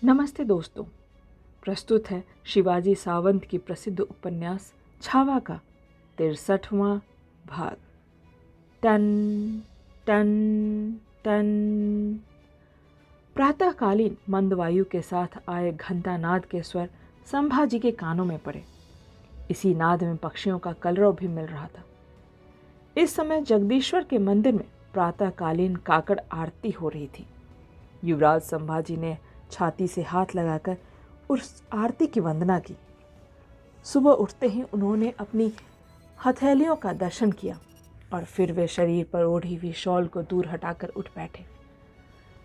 नमस्ते दोस्तों। प्रस्तुत है शिवाजी सावंत की प्रसिद्ध उपन्यास छावा का 63वां भाग। टन टन टन। प्रातःकालीन मंद वायु के साथ आए घंटा नाद के स्वर संभाजी के कानों में पड़े। इसी नाद में पक्षियों का कलरव भी मिल रहा था। इस समय जगदीश्वर के मंदिर में प्रातःकालीन काकड़ आरती हो रही थी। युवराज संभाजी ने छाती से हाथ लगाकर उस आरती की वंदना की। सुबह उठते ही उन्होंने अपनी हथेलियों का दर्शन किया और फिर वे शरीर पर ओढ़ी हुई शॉल को दूर हटाकर उठ बैठे।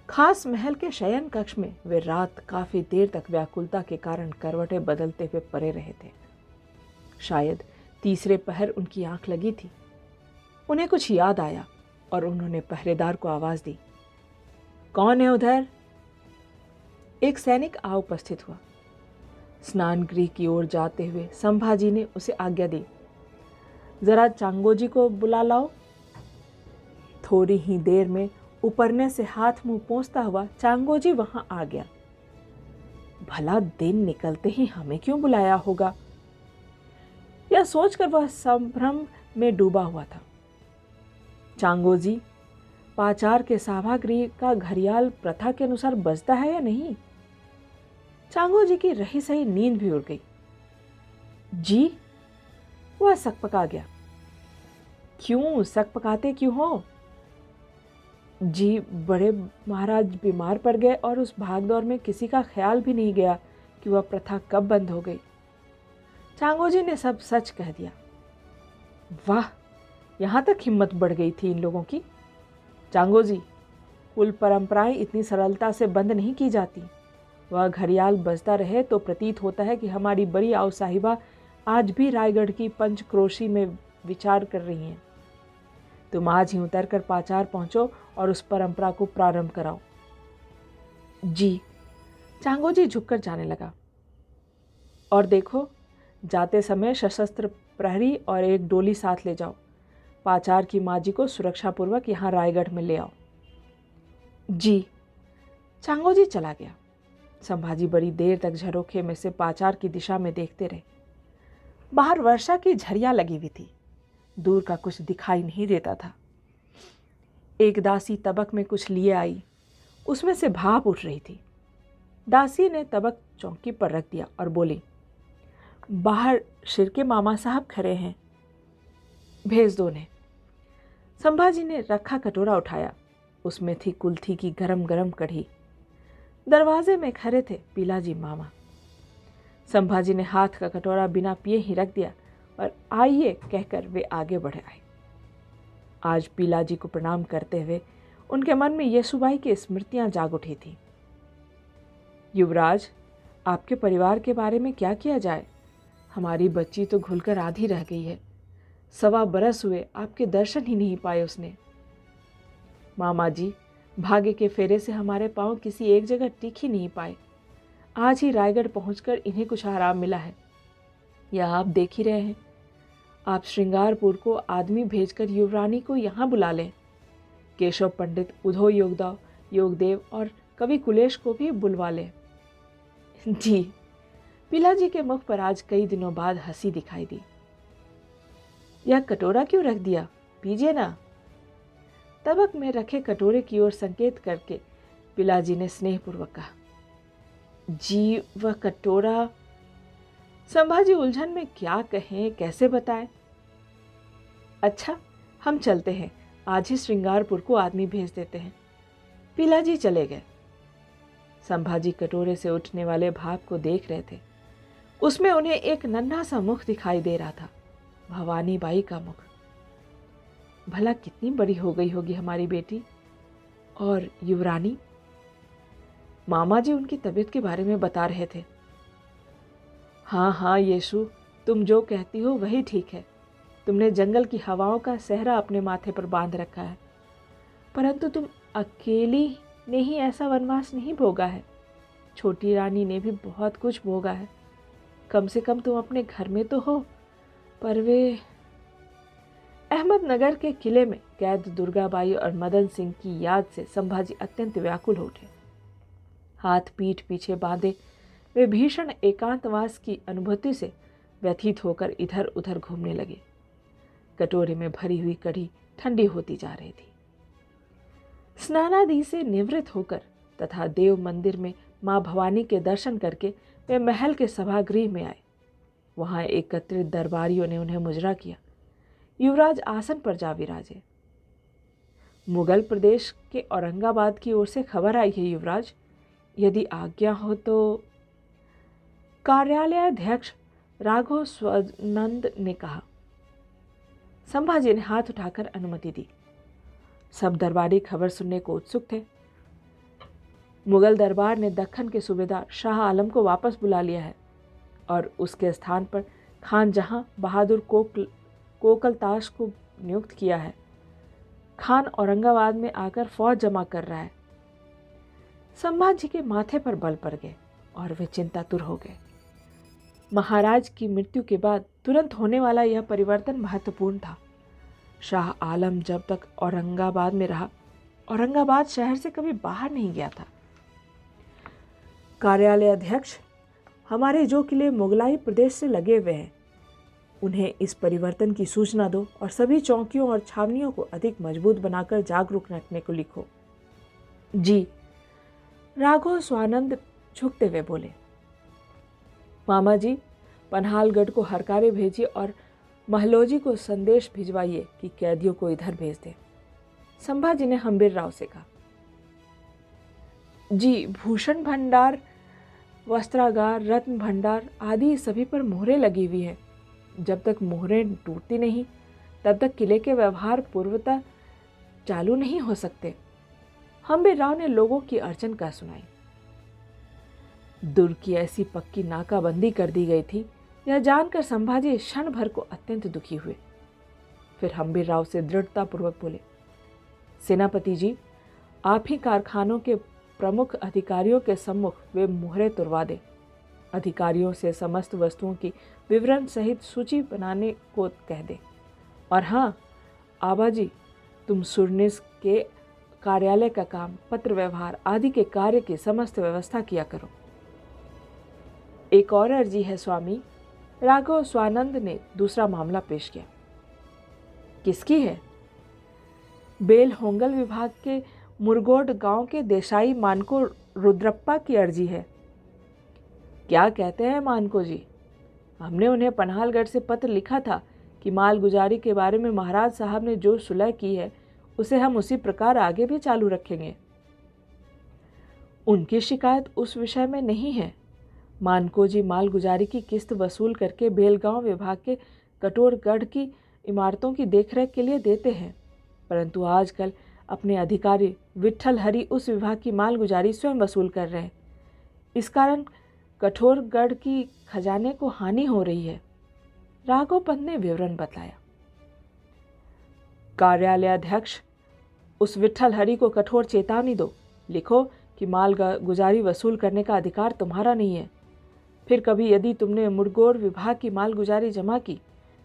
खास महल के शयन कक्ष में वे रात काफी देर तक व्याकुलता के कारण करवटें बदलते हुए पड़े रहे थे। शायद तीसरे पहर उनकी आंख लगी थी। उन्हें कुछ याद आया और उन्होंने पहरेदार को आवाज दी, कौन है उधर? एक सैनिक आ उपस्थित हुआ। स्नान गृह की ओर जाते हुए संभाजी ने उसे आज्ञा दी, जरा चांगोजी को बुला लाओ। थोड़ी ही देर में उपरने से हाथ मुंह पोंछता हुआ चांगोजी वहां आ गया। भला दिन निकलते ही हमें क्यों बुलाया होगा, यह सोचकर वह संभ्रम में डूबा हुआ था। चांगोजी, पाचार के सभागृह का घड़ियाल प्रथा के अनुसार बजता है या नहीं? चांगोजी की रही सही नींद भी उड़ गई। जी, वह सकपका गया। क्यों सकपकाते क्यों हो? जी, बड़े महाराज बीमार पड़ गए और उस भागदौड़ में किसी का ख्याल भी नहीं गया कि वह प्रथा कब बंद हो गई। चांगोजी ने सब सच कह दिया। वाह, यहां तक हिम्मत बढ़ गई थी इन लोगों की। चांगोजी, कुल परंपराएं इतनी सरलता से बंद नहीं की जाती। वह घड़ियाल बजता रहे तो प्रतीत होता है कि हमारी बड़ी आओ साहिबा आज भी रायगढ़ की पंचक्रोशी में विचार कर रही हैं। तुम आज ही उतर कर पाचार पहुंचो और उस परंपरा को प्रारंभ कराओ। जी, चांगोजी झुककर जाने लगा। और देखो, जाते समय सशस्त्र प्रहरी और एक डोली साथ ले जाओ। पाचार की माजी को सुरक्षापूर्वक यहाँ रायगढ़ में ले आओ। जी। चांगोजी चला गया। संभाजी बड़ी देर तक झरोखे में से पाचार की दिशा में देखते रहे। बाहर वर्षा की झरिया लगी हुई थी। दूर का कुछ दिखाई नहीं देता था। एक दासी तबक में कुछ लिए आई। उसमें से भाप उठ रही थी। दासी ने तबक चौकी पर रख दिया और बोली, बाहर शिरके मामा साहब खड़े हैं, भेज दो उन्हें। संभाजी ने रखा कटोरा उठाया। उसमें थी कुल्थी की गरम गरम कढ़ी। दरवाजे में खड़े थे पीलाजी मामा। संभाजी ने हाथ का कटोरा बिना पिए ही रख दिया और आइए कहकर वे आगे बढ़े आए। आज पीलाजी को प्रणाम करते हुए उनके मन में येसुबाई की स्मृतियां जाग उठी थी। युवराज, आपके परिवार के बारे में क्या किया जाए? हमारी बच्ची तो घुलकर आधी रह गई है। 1.25 बरस हुए आपके दर्शन ही नहीं पाए उसने। मामा जी, भाग्य के फेरे से हमारे पांव किसी एक जगह टिक ही नहीं पाए। आज ही रायगढ़ पहुंचकर इन्हें कुछ आराम मिला है। यह आप देख ही रहे हैं। आप श्रृंगारपुर को आदमी भेजकर युवरानी को यहाँ बुला लें। केशव पंडित, उधो योगदेव और कवि कुलेश को भी बुलवा लें। जी। पिलाजी के मुख पर आज कई दिनों बाद हंसी दिखाई दी। यह कटोरा क्यों रख दिया? पीजिए ना। तबक में रखे कटोरे की ओर संकेत करके पिलाजी ने स्नेहपूर्वक कहा। जी, वह कटोरा। संभाजी उलझन में क्या कहें, कैसे बताएं। अच्छा, हम चलते हैं। आज ही श्रृंगारपुर को आदमी भेज देते हैं। पिलाजी चले गए। संभाजी कटोरे से उठने वाले भाप को देख रहे थे। उसमें उन्हें एक नन्हा सा मुख दिखाई दे रहा था, भवानी बाई का मुख। भला कितनी बड़ी हो गई होगी हमारी बेटी। और युवरानी? मामा जी उनकी तबीयत के बारे में बता रहे थे। हाँ हाँ येशु, तुम जो कहती हो वही ठीक है। तुमने जंगल की हवाओं का सहरा अपने माथे पर बांध रखा है, परंतु तुम अकेली ने ही ऐसा वनवास नहीं भोगा है। छोटी रानी ने भी बहुत कुछ भोगा है। कम से कम तुम अपने घर में तो हो। पर वे अहमदनगर के किले में कैद दुर्गाबाई और मदन सिंह की याद से संभाजी अत्यंत व्याकुल हो उठे। हाथ पीठ पीछे बांधे वे भीषण एकांतवास की अनुभूति से व्यथित होकर इधर उधर घूमने लगे। कटोरे में भरी हुई कढ़ी ठंडी होती जा रही थी। स्नानादि से निवृत्त होकर तथा देव मंदिर में मां भवानी के दर्शन करके वे महल के सभागृह में आए। वहां एकत्रित दरबारियों ने उन्हें मुजरा किया। युवराज आसन पर जा विराजे। मुगल प्रदेश के औरंगाबाद की ओर से खबर आई है युवराज, यदि आज्ञा हो तो। कार्यालयाध्यक्ष राघव स्वानंद ने कहा। संभाजी ने हाथ उठाकर अनुमति दी। सब दरबारी खबर सुनने को उत्सुक थे। मुगल दरबार ने दक्खन के सूबेदार शाह आलम को वापस बुला लिया है और उसके स्थान पर खान जहां बहादुर कोकलताश को नियुक्त किया है। खान औरंगाबाद में आकर फौज जमा कर रहा है। संभाजी के माथे पर बल पड़ गए और वे चिंतातुर हो गए। महाराज की मृत्यु के बाद तुरंत होने वाला यह परिवर्तन महत्वपूर्ण था। शाह आलम जब तक औरंगाबाद में रहा, औरंगाबाद शहर से कभी बाहर नहीं गया था। कार्यालय अध्यक्ष, हमारे जो किले मुगलाई प्रदेश से लगे हुए हैं उन्हें इस परिवर्तन की सूचना दो और सभी चौकियों और छावनियों को अधिक मजबूत बनाकर जागरूक रखने को लिखो। जी, राघव स्वानंद झुकते हुए बोले। मामा जी, पनहालगढ़ को हरकारे भेजिए और महलोजी को संदेश भिजवाइए कि कैदियों को इधर भेज दें। संभाजी ने हम्बीर राव से कहा। जी, भूषण भंडार, वस्त्रागार, रत्न भंडार आदि सभी पर मोहरें लगी हुई है। जब तक मोहरें टूटती नहीं तब तक किले के व्यवहार पूर्वतः चालू नहीं हो सकते। हम्बीर राव ने लोगों की अड़चन कह सुनाई। दुर्ग की ऐसी पक्की नाकाबंदी कर दी गई थी, यह जानकर संभाजी क्षण भर को अत्यंत दुखी हुए। फिर हम्बीर राव से दृढ़तापूर्वक बोले, सेनापति जी, आप ही कारखानों के प्रमुख अधिकारियों के सम्मुख वे मुहरें तुड़वा दें। अधिकारियों से समस्त वस्तुओं की विवरण सहित सूची बनाने को कह दें। और हाँ आबाजी, तुम सुरनिस के कार्यालय का काम, पत्र व्यवहार आदि के कार्य की समस्त व्यवस्था किया करो। एक और अर्जी है स्वामी, राघव स्वानंद ने दूसरा मामला पेश किया। किसकी है? बेल होंगल विभाग के मुरगोड गांव के देसाई मानको रुद्रप्पा की अर्जी है। क्या कहते हैं मानको जी? हमने उन्हें पनहालगढ़ से पत्र लिखा था कि माल गुजारी के बारे में महाराज साहब ने जो सुलह की है उसे हम उसी प्रकार आगे भी चालू रखेंगे। उनकी शिकायत उस विषय में नहीं है। मानको जी माल गुजारी की किस्त वसूल करके बेलगांव विभाग के कटोरगढ़ की इमारतों की देखरेख के लिए देते हैं, परंतु आजकल अपने अधिकारी विट्ठल हरि उस विभाग की माल गुजारी स्वयं वसूल कर रहे हैं। इस कारण कठोरगढ़ की खजाने को हानि हो रही है। राघव पंत ने विवरण बताया। कार्यालयाध्यक्ष, उस विट्ठल हरि को कठोर चेतावनी दो। लिखो कि माल गुजारी वसूल करने का अधिकार तुम्हारा नहीं है। फिर कभी यदि तुमने मुरगोड विभाग की माल गुजारी जमा की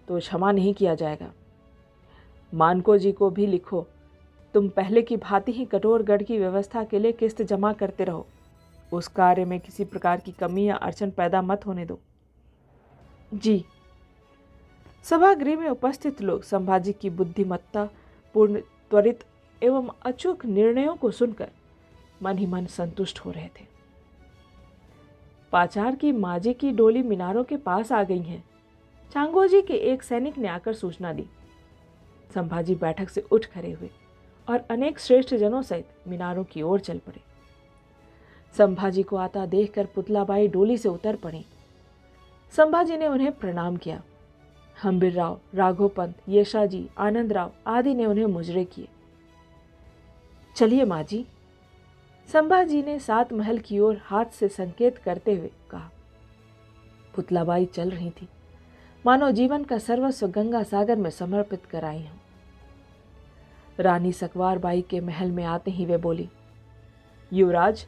तो क्षमा नहीं किया जाएगा। मानको जी को भी लिखो, तुम पहले की भांति ही कटोरगढ़ की व्यवस्था के लिए किस्त जमा करते रहो। उस कार्य में किसी प्रकार की कमी या अड़चन पैदा मत होने दो। जी। सभागृह में उपस्थित लोग संभाजी की बुद्धिमत्ता पूर्ण, त्वरित एवं अचूक निर्णयों को सुनकर मन ही मन संतुष्ट हो रहे थे। पाचार की माजी की डोली मीनारों के पास आ गई है। चांगोजी के एक सैनिक ने आकर सूचना दी। संभाजी बैठक से उठ खड़े हुए और अनेक श्रेष्ठ जनों सहित मीनारों की ओर चल पड़े। संभाजी को आता देखकर पुतलाबाई डोली से उतर पड़ी। संभाजी ने उन्हें प्रणाम किया। हम्बीर राव, राघव पंत, येशाजी, आनंद राव आदि ने उन्हें मुजरे किए। चलिए माँ जी। संभाजी ने 7 महल की ओर हाथ से संकेत करते हुए कहा। पुतलाबाई चल रही थी, मानो जीवन का सर्वस्व गंगा सागर में समर्पित कर आई हूं। रानी सकवार बाई के महल में आते ही वे बोली, युवराज,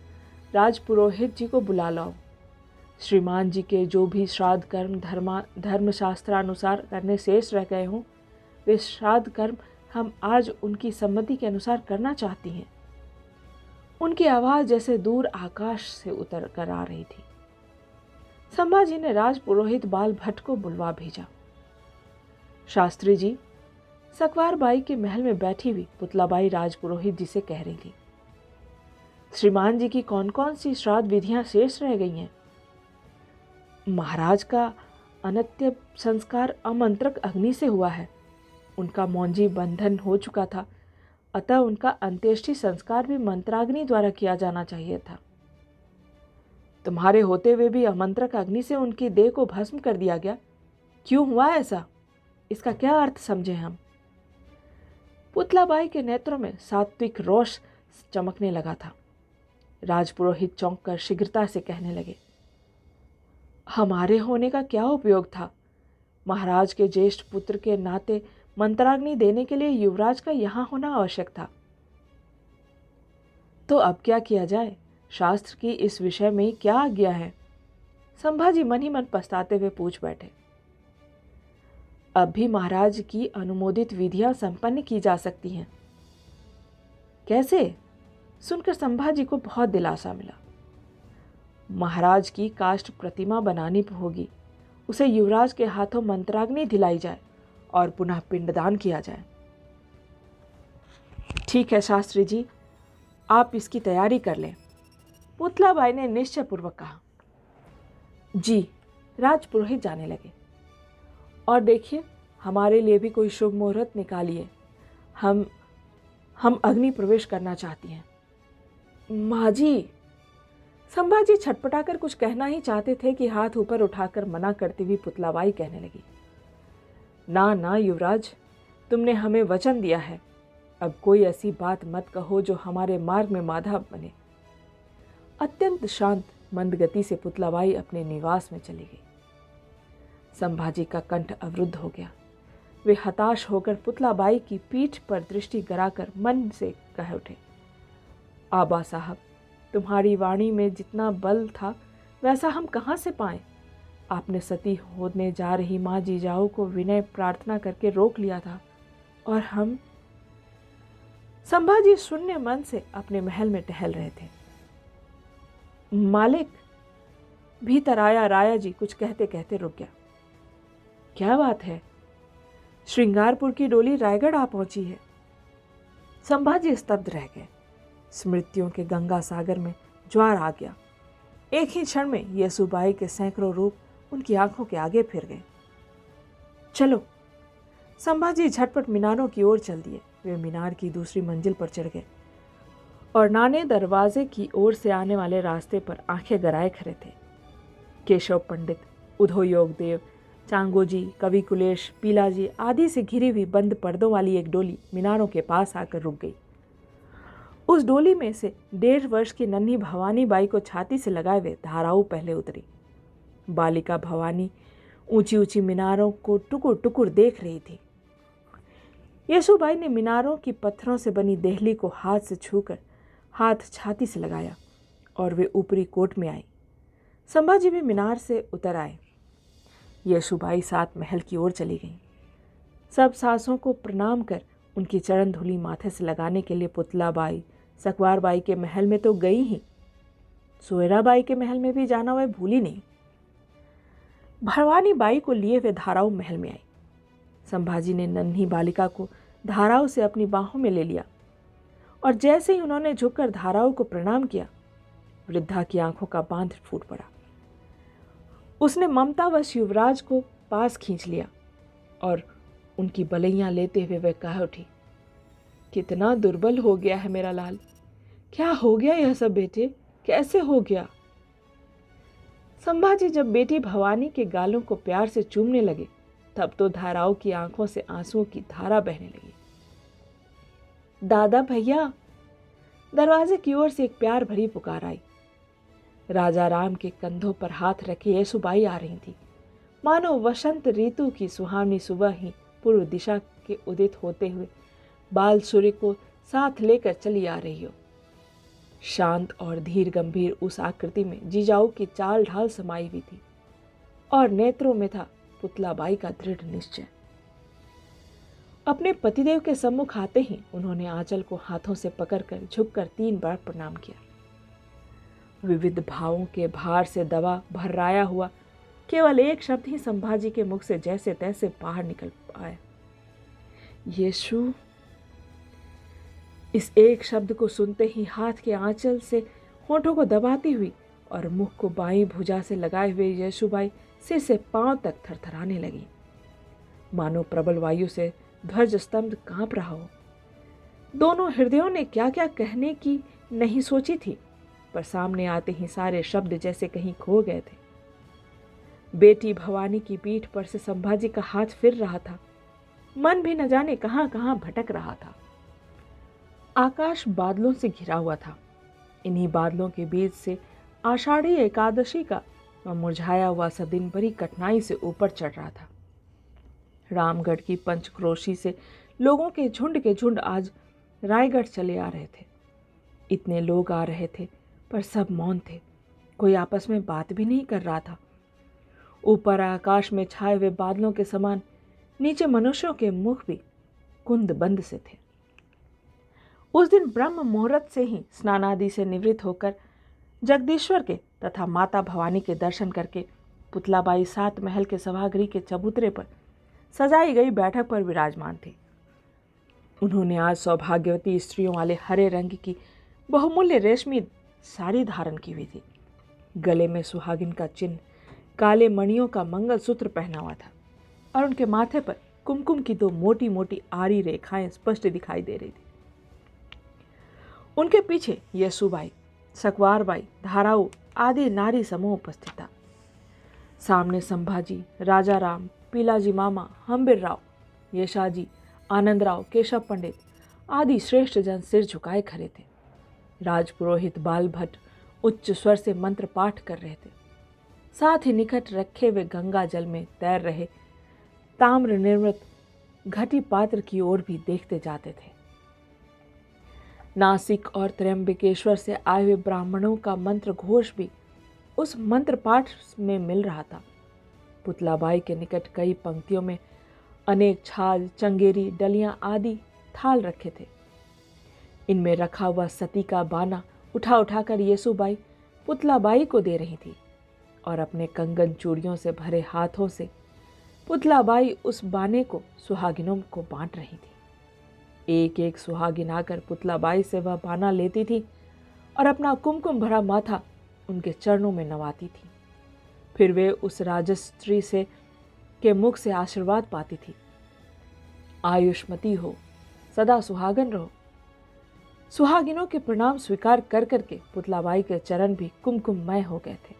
राजपुरोहित जी को बुला लाओ। श्रीमान जी के जो भी श्राद्ध कर्म धर्मशास्त्रानुसार करने शेष रह गए हों, वे श्राद्ध कर्म हम आज उनकी सम्मति के अनुसार करना चाहती हैं। उनकी आवाज जैसे दूर आकाश से उतर कर आ रही थी। संभाजी ने राजपुरोहित बाल भट्ट को बुलवा भेजा। शास्त्री जी, सकवार बाई के महल में बैठी हुई पुतलाबाई राजपुरोहित जी से कह रही थी, श्रीमान जी की कौन कौन सी श्राद्ध विधियां शेष रह गई हैं? महाराज का अनित्य संस्कार अमंत्रक अग्नि से हुआ है। उनका मौंजी बंधन हो चुका था, अतः उनका अंत्येष्टि संस्कार भी मंत्राग्नि द्वारा किया जाना चाहिए था। तुम्हारे होते हुए भी अमंत्रक अग्नि से उनकी देह को भस्म कर दिया गया। क्यों हुआ ऐसा? इसका क्या अर्थ समझे हम? पुतलाबाई के नेत्रों में सात्विक रोष चमकने लगा था। राजपुरोहित चौंक कर शीघ्रता से कहने लगे, हमारे होने का क्या उपयोग था? महाराज के ज्येष्ठ पुत्र के नाते मंत्राग्नि देने के लिए युवराज का यहां होना आवश्यक था। तो अब क्या किया जाए? शास्त्र की इस विषय में क्या आज्ञा है? संभाजी मन ही मन पछताते हुए पूछ बैठे। अब भी महाराज की अनुमोदित विधियां संपन्न की जा सकती हैं। कैसे? सुनकर संभाजी को बहुत दिलासा मिला। महाराज की काष्ठ प्रतिमा बनानी होगी, उसे युवराज के हाथों मंत्राग्नि दिलाई जाए और पुनः पिंडदान किया जाए। ठीक है शास्त्री जी, आप इसकी तैयारी कर लें, पुतलाबाई ने निश्चयपूर्वक कहा। जी, राजपुरोहित जाने लगे। और देखिए, हमारे लिए भी कोई शुभ मुहूर्त निकालिए, हम अग्नि प्रवेश करना चाहती हैं। माँ जी, संभाजी छटपटाकर कुछ कहना ही चाहते थे कि हाथ ऊपर उठाकर मना करती हुई पुतलाबाई कहने लगी, ना ना युवराज, तुमने हमें वचन दिया है, अब कोई ऐसी बात मत कहो जो हमारे मार्ग में बाधा बने। अत्यंत शांत मंद गति से पुतलाबाई अपने निवास में चली गई। संभाजी का कंठ अवरुद्ध हो गया। वे हताश होकर पुतलाबाई की पीठ पर दृष्टि गिराकर मन से कह उठे, आबा साहब, तुम्हारी वाणी में जितना बल था वैसा हम कहाँ से पाएं? आपने सती होने जा रही माँ जीजाऊ को विनय प्रार्थना करके रोक लिया था, और हम। संभाजी शून्य मन से अपने महल में टहल रहे थे। मालिक, भीतर आया राया जी कुछ कहते कहते रुक गया। क्या बात है? श्रृंगारपुर की डोली रायगढ़ आ पहुंची है। संभाजी स्तब्ध रह गए। स्मृतियों के गंगा सागर में ज्वार आ गया। एक ही क्षण में येसुबाई के सैकड़ों रूप उनकी आंखों के आगे फिर गए। चलो। संभाजी झटपट मीनारों की ओर चल दिए। वे मीनार की दूसरी मंजिल पर चढ़ गए और नाने दरवाजे की ओर से आने वाले रास्ते पर आंखें गराए खड़े थे। केशव पंडित, उधोयोग देव, चांगोजी, कवि कुलेश, पीलाजी आदि से घिरी हुई बंद पर्दों वाली एक डोली मीनारों के पास आकर रुक गई। उस डोली में से 1.5 वर्ष की नन्ही भवानी बाई को छाती से लगाए हुए धाराऊ पहले उतरी। बालिका भवानी ऊंची ऊंची मीनारों को टुकुर टुकुर देख रही थी। येसुबाई ने मीनारों की पत्थरों से बनी देहली को हाथ से छूकर हाथ छाती से लगाया और वे ऊपरी कोट में आई। संभाजी भी मीनार से उतर आए। येसुबाई साथ महल की ओर चली गई। सब सासों को प्रणाम कर उनकी चरण धूलि माथे से लगाने के लिए पुतलाबाई सकवारबाई के महल में तो गई ही, सोयराबाई के महल में भी जाना वह भूली नहीं। भवानी बाई को लिए वे धाराऊ महल में आई। संभाजी ने नन्ही बालिका को धाराऊ से अपनी बाहों में ले लिया और जैसे ही उन्होंने झुककर धाराऊ को प्रणाम किया, वृद्धा की आंखों का बांध फूट पड़ा। उसने ममतावश युवराज को पास खींच लिया और उनकी बलैयां लेते हुए वह कह उठी, कितना दुर्बल हो गया है मेरा लाल। क्या हो गया यह सब बेटे, कैसे हो गया? संभाजी जब बेटी भवानी के गालों को प्यार से चूमने लगे तब तो धाराऊ की आंखों से आंसुओं की धारा बहने लगी। दादा भैया, दरवाजे की ओर से एक प्यार भरी पुकार आई। राजा राम के कंधों पर हाथ रखे येसुबाई आ रही थी, मानो वसंत ऋतु की सुहावनी सुबह ही पूर्व दिशा के उदित होते हुए बाल सूर्य को साथ लेकर चली आ रही हो। शांत और धीर गंभीर उस आकृति में जीजाऊ की चाल ढाल समाई हुई थी और नेत्रों में था पुतलाबाई का दृढ़ निश्चय। अपने पतिदेव के सम्मुख आते ही उन्होंने आंचल को हाथों से पकड़कर झुककर 3 बार प्रणाम किया। विविध भावों के भार से दबा भर्राया हुआ केवल एक शब्द ही संभाजी के मुख से जैसे तैसे बाहर निकल आया, यीशु। इस एक शब्द को सुनते ही हाथ के आंचल से होठों को दबाती हुई और मुख को बाईं भुजा से लगाए हुए यीशुबाई सिर से पांव तक थरथराने लगी, मानो प्रबल वायु से ध्वज स्तंभ कांप रहा हो। दोनों हृदयों ने क्या क्या कहने की नहीं सोची थी, पर सामने आते ही सारे शब्द जैसे कहीं खो गए थे। बेटी भवानी की पीठ पर से संभाजी का हाथ फिर रहा था, मन भी न जाने कहां कहां भटक रहा था। आकाश बादलों से घिरा हुआ था। इन्हीं बादलों के बीच से आषाढ़ी एकादशी का मुरझाया हुआ सा दिन बड़ी कठिनाई से ऊपर चढ़ रहा था। रामगढ़ की पंचक्रोशी से लोगों के झुंड आज रायगढ़ चले आ रहे थे। इतने लोग आ रहे थे पर सब मौन थे, कोई आपस में बात भी नहीं कर रहा था। ऊपर आकाश में छाए हुए बादलों के समान नीचे मनुष्यों के मुख भी कुंद बंद से थे। उस दिन ब्रह्म मुहूर्त से ही स्नान आदि से निवृत्त होकर जगदीश्वर के तथा माता भवानी के दर्शन करके पुतलाबाई 7 महल के सभागृह के चबूतरे पर सजाई गई बैठक पर विराजमान थी। उन्होंने आज सौभाग्यवती स्त्रियों वाले हरे रंग की बहुमूल्य रेशमी साड़ी धारण की हुई थी। गले में सुहागिन का चिन्ह, काले मणियों का मंगलसूत्र पहना हुआ था और उनके माथे पर कुमकुम की 2 मोटी मोटी आड़ी रेखाएं स्पष्ट दिखाई दे रही थी। उनके पीछे यशुबाई, सकवारबाई, धाराऊ आदि नारी समूह उपस्थित था। सामने संभाजी, राजा राम, पीलाजी मामा, हम्बिर राव, यशाजी, आनंदराव, केशव पंडित आदि श्रेष्ठ जन सिर झुकाए खड़े थे। राजपुरोहित बाल भट्ट उच्च स्वर से मंत्र पाठ कर रहे थे। साथ ही निकट रखे हुए गंगा जल में तैर रहे ताम्र निर्मित घटी पात्र की ओर भी देखते जाते थे। नासिक और त्र्यंबकेश्वर से आए हुए ब्राह्मणों का मंत्र घोष भी उस मंत्र पाठ में मिल रहा था। पुतलाबाई के निकट कई पंक्तियों में अनेक छाल, चंगेरी, डलियां आदि थाल रखे थे। इनमें रखा हुआ सती का बाना उठाकर येसुबाई पुतलाबाई को दे रही थी और अपने कंगन चूड़ियों से भरे हाथों से पुतलाबाई उस बाने को सुहागिनों को बांट रही थी। एक एक सुहागिन आकर पुतलाबाई से वह बाना लेती थी और अपना कुमकुम भरा माथा उनके चरणों में नवाती थी। फिर वे उस राजस्त्री से के मुख से आशीर्वाद पाती थी, आयुष्मती हो, सदा सुहागन रहो। सुहागिनों के प्रणाम स्वीकार कर करके पुतलाबाई के चरण भी कुमकुममय हो गए थे।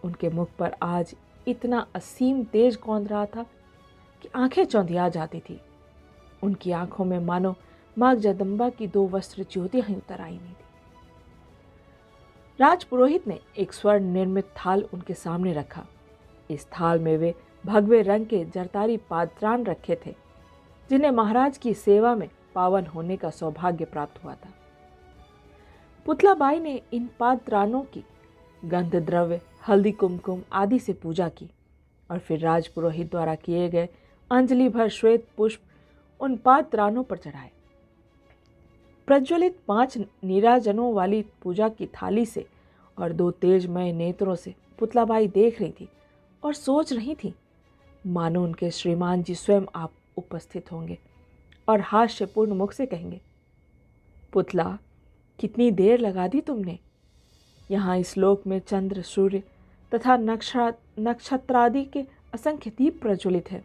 उनके मुख पर आज इतना असीम तेज कौंध रहा था कि आंखें चौंधिया जाती थी। उनकी आंखों में मानो मां जगदम्बा की 2 वस्त्र ज्योतियां ही उतर आई हुई थी। राजपुरोहित ने एक स्वर्ण निर्मित थाल उनके सामने रखा। इस थाल में वे भगवे रंग के जरतारी पात्रान रखे थे, जिन्हें महाराज की सेवा में पावन होने का सौभाग्य प्राप्त हुआ था। पुतलाबाई ने इन पात्रानों की गंध द्रव्य, हल्दी, कुमकुम आदि से पूजा की और फिर राजपुरोहित द्वारा किए गए अंजलि भर श्वेत पुष्प उन पात्रानों पर चढ़ाए। प्रज्वलित 5 नीराजनों वाली पूजा की थाली से और 2 तेजमय नेत्रों से पुतलाबाई देख रही थी और सोच रही थी मानो उनके श्रीमान जी स्वयं आप उपस्थित होंगे और हास्यपूर्ण मुख से कहेंगे, पुतला, कितनी देर लगा दी तुमने। यहाँ इस लोक में चंद्र, सूर्य तथा नक्षत्रादि के असंख्य दीप प्रज्वलित हैं,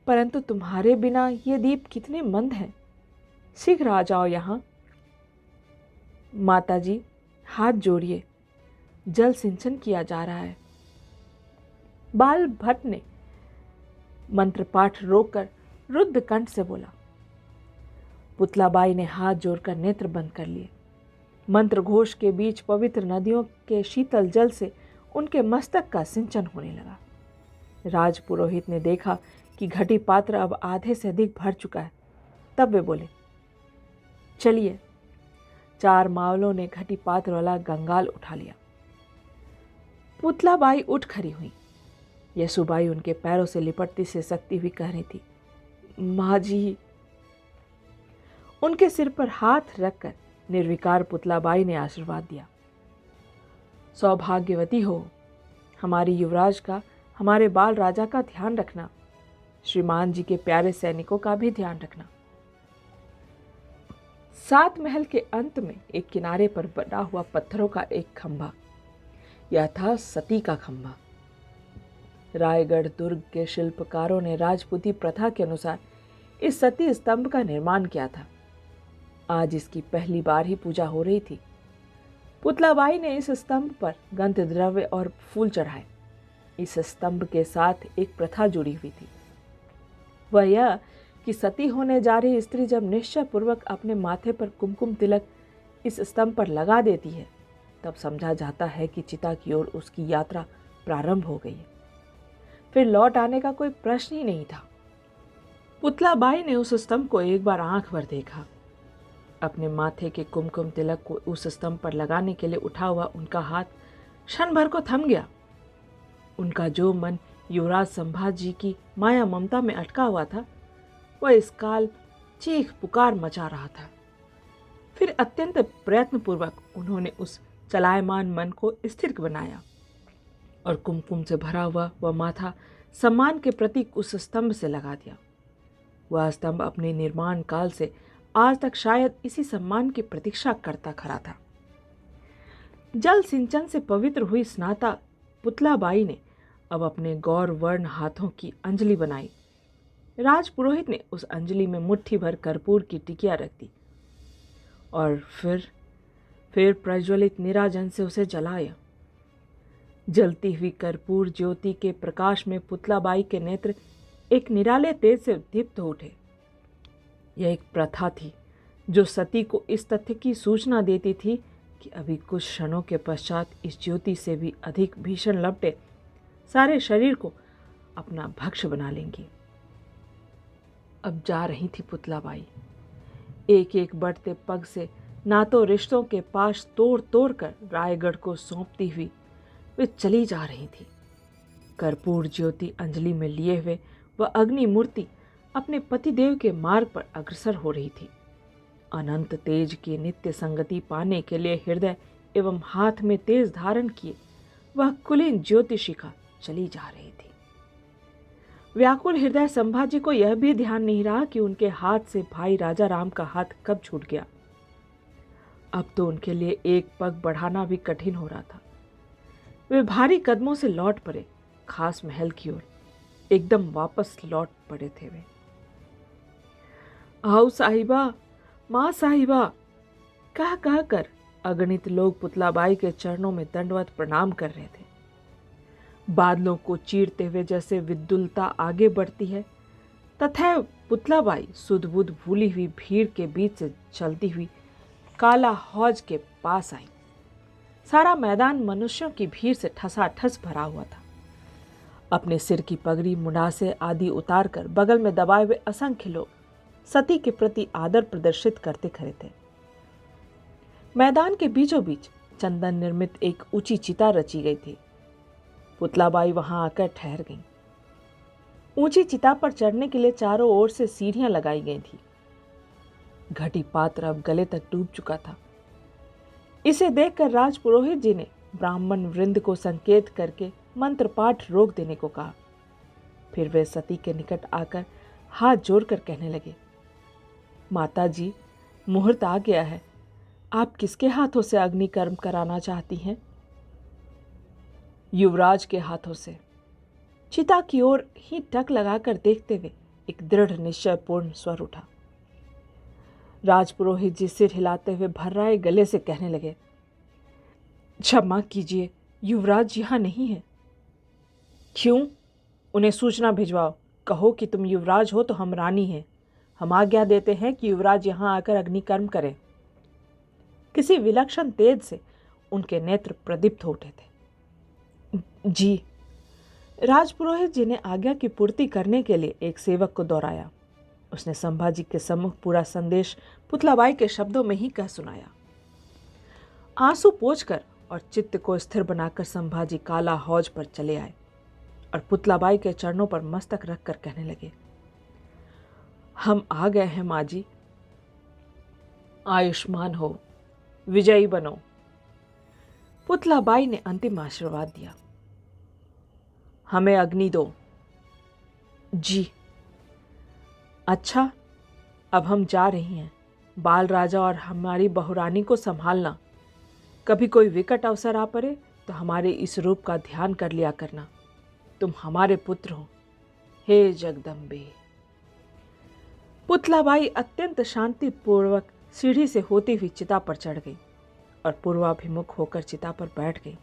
परंतु तुम्हारे बिना ये दीप कितने मंद हैं। शीघ्र आ जाओ यहाँ। माताजी, हाथ जोड़िए, जल सिंचन किया जा रहा है। बाल भट्ट ने मंत्र पाठ रोककर रुद्ध कंठ से बोला। पुतलाबाई ने हाथ जोड़कर नेत्र बंद कर लिए। मंत्र घोष के बीच पवित्र नदियों के शीतल जल से उनके मस्तक का सिंचन होने लगा। राजपुरोहित ने देखा कि घटी पात्र अब आधे से अधिक भर चुका है। तब वे बोले, चलिए। 4 मावलों ने घटी पात्र वाला गंगाल उठा लिया। पुतलाबाई उठ खड़ी हुई। यसुबाई उनके पैरों से लिपटती से सकती हुई कह रही थी, माँ जी। उनके सिर पर हाथ रखकर निर्विकार पुतलाबाई ने आशीर्वाद दिया। सौभाग्यवती हो, हमारे युवराज का, हमारे बाल राजा का ध्यान रखना। श्रीमान जी के प्यारे सैनिकों का भी ध्यान रखना। सात महल के अंत में एक किनारे पर बना हुआ पत्थरों का एक खंभा, यह था सती का खंभा। रायगढ़ दुर्ग के शिल्पकारों ने राजपूती प्रथा के अनुसार इस सती स्तंभ का निर्माण किया था। आज इसकी पहली बार ही पूजा हो रही थी। पुतलाबाई ने इस स्तंभ पर गंध द्रव्य और फूल चढ़ाए। इस स्तंभ के साथ एक प्रथा जुड़ी हुई थी, वह यह कि सती होने जा रही स्त्री जब निश्चय पूर्वक अपने माथे पर कुमकुम तिलक इस स्तंभ पर लगा देती है, तब समझा जाता है कि चिता की ओर उसकी यात्रा प्रारंभ हो गई है। फिर लौट आने का कोई प्रश्न ही नहीं था। पुतलाबाई ने उस स्तंभ को एक बार आंख भर देखा। अपने माथे के कुमकुम तिलक को उस स्तंभ पर लगाने के लिए उठा हुआ उनका हाथ क्षण भर को थम गया। उनका जो मन युवराज संभाजी की माया ममता में अटका हुआ था, वह इस काल चीख पुकार मचा रहा था। फिर अत्यंत प्रयत्नपूर्वक उन्होंने उस चलायमान मन को स्थिर बनाया और कुमकुम से भरा हुआ वह माथा सम्मान के प्रतीक उस स्तंभ से लगा दिया। वह स्तंभ अपने निर्माण काल से आज तक शायद इसी सम्मान की प्रतीक्षा करता खड़ा था। जल सिंचन से पवित्र हुई स्नाता पुतलाबाई ने अब अपने गौर वर्ण हाथों की अंजलि बनाई। राजपुरोहित ने उस अंजलि में मुट्ठी भर कर्पूर की टिकिया रख दी और फिर प्रज्वलित निराजन से उसे जलाया। जलती हुई कर्पूर ज्योति के प्रकाश में पुतलाबाई के नेत्र एक निराले तेज से दीप्त हो उठे। यह एक प्रथा थी जो सती को इस तथ्य की सूचना देती थी कि अभी कुछ क्षणों के पश्चात इस ज्योति से भी अधिक भीषण लपटें सारे शरीर को अपना भक्ष्य बना लेंगी। अब जा रही थी पुतलाबाई, एक एक बढ़ते पग से नातों रिश्तों के पास तोड़ तोड़ कर रायगढ़ को सौंपती हुई वे चली जा रही थी। कर्पूर ज्योति अंजलि में लिए हुए वह अग्नि मूर्ति अपने पतिदेव के मार्ग पर अग्रसर हो रही थी। अनंत तेज की नित्य संगति पाने के लिए हृदय एवं हाथ में तेज धारण किए वह कुलीन ज्योति शिखा चली जा रही थी। व्याकुल हृदय संभाजी को यह भी ध्यान नहीं रहा कि उनके हाथ से भाई राजा राम का हाथ कब छूट गया। अब तो उनके लिए एक पग बढ़ाना भी कठिन हो रहा था। वे भारी कदमों से लौट पड़े खास महल की ओर। एकदम वापस लौट पड़े थे वे। आओ साहिबा, माँ साहिबा, कह कह कर अगणित लोग पुतलाबाई के चरणों में दंडवत प्रणाम कर रहे थे। बादलों को चीरते हुए जैसे विद्युलता आगे बढ़ती है, तथा पुतलाबाई सुध बुध भूली हुई भीड़ के बीच से चलती हुई काला हौज के पास आई। सारा मैदान मनुष्यों की भीड़ से ठसाठस भरा हुआ था। अपने सिर की पगड़ी मुंडासे आदि उतार कर बगल में दबाए हुए असंख्य लोग सती के प्रति आदर प्रदर्शित करते खड़े थे। मैदान के बीचों बीच चंदन निर्मित एक ऊंची चिता रची गई थी। पुतलाबाई वहां आकर ठहर गई। ऊंची चिता पर चढ़ने के लिए चारों ओर से सीढ़ियां लगाई गई थी। घटी पात्र अब गले तक डूब चुका था। इसे देखकर राजपुरोहित जी ने ब्राह्मण वृंद को संकेत करके मंत्र पाठ रोक देने को कहा। फिर वे सती के निकट आकर हाथ जोड़कर कहने लगे, माता जी, मुहूर्त आ गया है। आप किसके हाथों से अग्निकर्म कराना चाहती हैं? युवराज के हाथों से। चिता की ओर ही टक लगाकर देखते हुए एक दृढ़ निश्चयपूर्ण स्वर उठा। राजपुरोहित जी सिर हिलाते हुए भर्राए गले से कहने लगे, क्षमा कीजिए, युवराज यहां नहीं है। क्यों? उन्हें सूचना भिजवाओ, कहो कि तुम युवराज हो तो हम रानी हैं। हम आज्ञा देते हैं कि युवराज यहां आकर अग्निकर्म करें। किसी विलक्षण तेज से उनके नेत्र प्रदीप्त हो उठे थे। जी। राजपुरोहित जी ने आज्ञा की पूर्ति करने के लिए एक सेवक को दोहराया। उसने संभाजी के सम्मुख पूरा संदेश पुतलाबाई के शब्दों में ही कह सुनाया। आंसू पोंछकर और चित्त को स्थिर बनाकर संभाजी काला हौज पर चले आए और पुतलाबाई के चरणों पर मस्तक रखकर कहने लगे, हम आ गए हैं माँ जी। आयुष्मान हो, विजयी बनो। पुतलाबाई ने अंतिम आशीर्वाद दिया। हमें अग्नि दो। जी। अच्छा, अब हम जा रही हैं। बाल राजा और हमारी बहुरानी को संभालना। कभी कोई विकट अवसर आ पड़े तो हमारे इस रूप का ध्यान कर लिया करना। तुम हमारे पुत्र हो, हे जगदम्बे। पुतलाबाई अत्यंत शांतिपूर्वक सीढ़ी से होती हुई चिता पर चढ़ गई और पूर्वाभिमुख होकर चिता पर बैठ गई।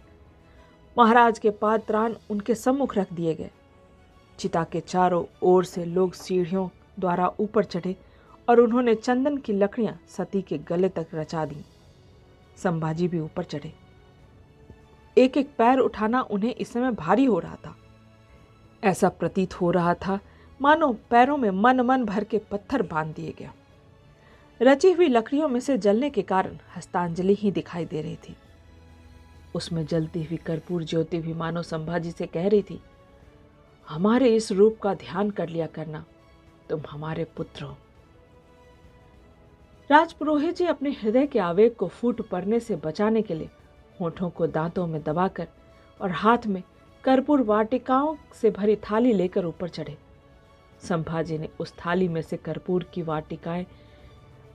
महाराज के पात्रान उनके सम्मुख रख दिए गए। चिता के चारों ओर से लोग सीढ़ियों द्वारा ऊपर चढ़े और उन्होंने चंदन की लकड़ियां सती के गले तक रचा दी। संभाजी भी ऊपर चढ़े। एक एक पैर उठाना उन्हें इस समय भारी हो रहा था। ऐसा प्रतीत हो रहा था मानो पैरों में मन मन भर के पत्थर बांध दिए गया। रची हुई लकड़ियों में से जलने के कारण हस्तांजलि ही दिखाई दे रही थी। उसमें जलती हुई कर्पूर ज्योति भी मानो संभाजी से कह रही थी, हमारे इस रूप का ध्यान कर लिया करना, तुम हमारे पुत्र हो। राजपुरोहित जी अपने हृदय के आवेग को फूट पड़ने से बचाने के लिए होठों को दांतों में दबाकर और हाथ में कर्पूर वाटिकाओं से भरी थाली लेकर ऊपर चढ़े। संभाजी ने उस थाली में से कर्पूर की वाटिकाएं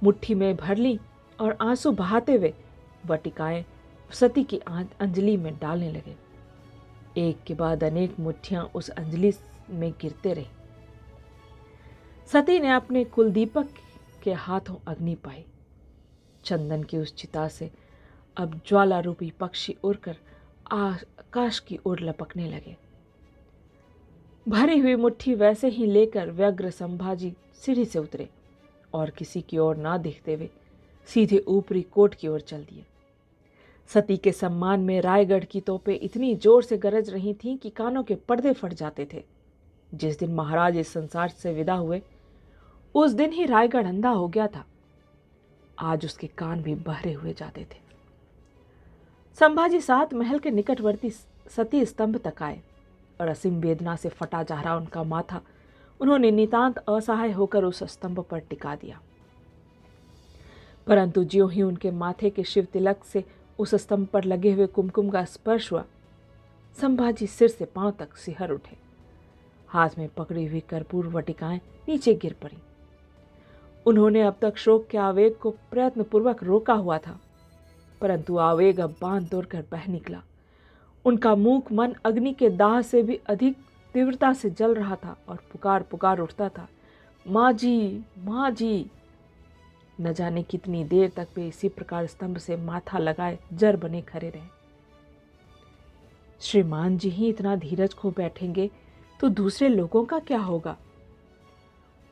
मुट्ठी में भर ली और आंसू बहाते हुए वाटिकाएं सती की अंजलि में डालने लगे। एक के बाद अनेक मुट्ठियां उस अंजलि में गिरते रही। सती ने अपने कुलदीपक के हाथों अग्नि पाई। चंदन की उस चिता से अब ज्वाला रूपी पक्षी उड़कर आकाश की ओर लपकने लगे। भरी हुई मुट्ठी वैसे ही लेकर व्यग्र संभाजी सीढ़ी से उतरे और किसी की ओर ना देखते हुए सीधे ऊपरी कोट की ओर चल दिए। सती के सम्मान में रायगढ़ की तोपें इतनी जोर से गरज रही थीं कि कानों के पर्दे फट जाते थे। जिस दिन महाराज इस संसार से विदा हुए उस दिन ही रायगढ़ अंधा हो गया था। आज उसके कान भी बहरे हुए जाते थे। संभाजी 7 महल के निकटवर्ती सती स्तंभ तक आए और असीम वेदना से फटा जा रहा उनका माथा उन्होंने नितांत असहाय होकर उस स्तंभ पर टिका दिया। परंतु ज्यों ही उनके माथे के शिव तिलक से उस स्तंभ पर लगे हुए कुमकुम का स्पर्श हुआ, संभाजी सिर से पांव तक सिहर उठे। हाथ में पकड़ी हुई कर्पूर वटिकाएं नीचे गिर पड़ी। उन्होंने अब तक शोक के आवेग को प्रयत्नपूर्वक रोका हुआ था, परंतु आवेग अब बांध तोड़कर बह निकला। उनका मूक मन अग्नि के दाह से भी अधिक तीव्रता से जल रहा था और पुकार पुकार उठता था, माँ जी, माँ जी। न जाने कितनी देर तक वे इसी प्रकार स्तंभ से माथा लगाए जर बने खड़े रहे। श्रीमान जी ही इतना धीरज खो बैठेंगे तो दूसरे लोगों का क्या होगा।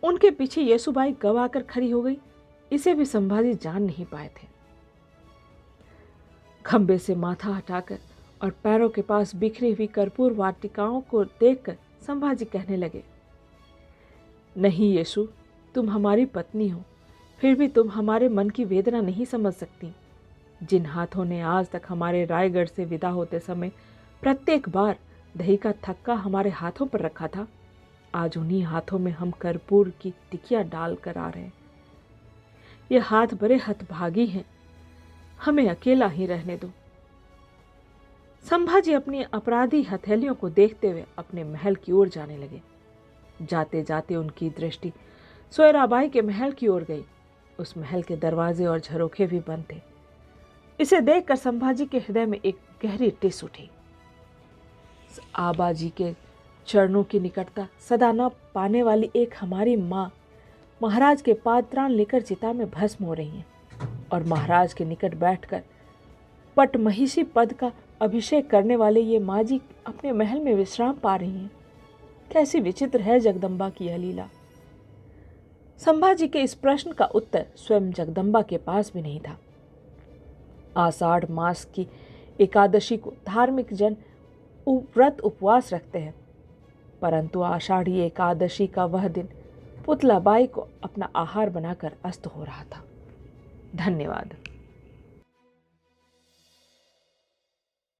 उनके पीछे येसुबाई गव आकर खड़ी हो गई, इसे भी संभाजी जान नहीं पाए थे। खंबे से माथा हटाकर और पैरों के पास बिखरी हुई कर्पूर वाटिकाओं को देखकर संभाजी कहने लगे, नहीं येसु, तुम हमारी पत्नी हो, फिर भी तुम हमारे मन की वेदना नहीं समझ सकती। जिन हाथों ने आज तक हमारे रायगढ़ से विदा होते समय प्रत्येक बार दही का थक्का हमारे हाथों पर रखा था, आज उन्हीं हाथों में हम कर्पूर की टिकिया डाल कर आ रहे हैं। ये हाथ बड़े हतभागी हैं, हमें अकेला ही रहने दो। संभाजी अपनी अपराधी हथेलियों को देखते हुए अपने महल की ओर जाने लगे। जाते जाते उनकी दृष्टि सोयराबाई के महल की ओर गई। उस महल के दरवाजे और झरोखे भी बंद थे। इसे देखकर संभाजी के हृदय में एक गहरी टिस उठी। आबाजी के चरणों की निकटता सदा न पाने वाली एक हमारी माँ महाराज के पात्रान लेकर चिता में भस्म हो रही हैं और महाराज के निकट बैठकर पटमहिषी पद का अभिषेक करने वाले ये माँ जी अपने महल में विश्राम पा रही हैं। कैसी विचित्र है जगदम्बा की यह लीला। संभाजी के इस प्रश्न का उत्तर स्वयं जगदम्बा के पास भी नहीं था। आषाढ़ मास की एकादशी को धार्मिक जन व्रत उपवास रखते हैं, परंतु आषाढ़ी एकादशी का वह दिन पुतलाबाई को अपना आहार बनाकर अस्त हो रहा था। धन्यवाद।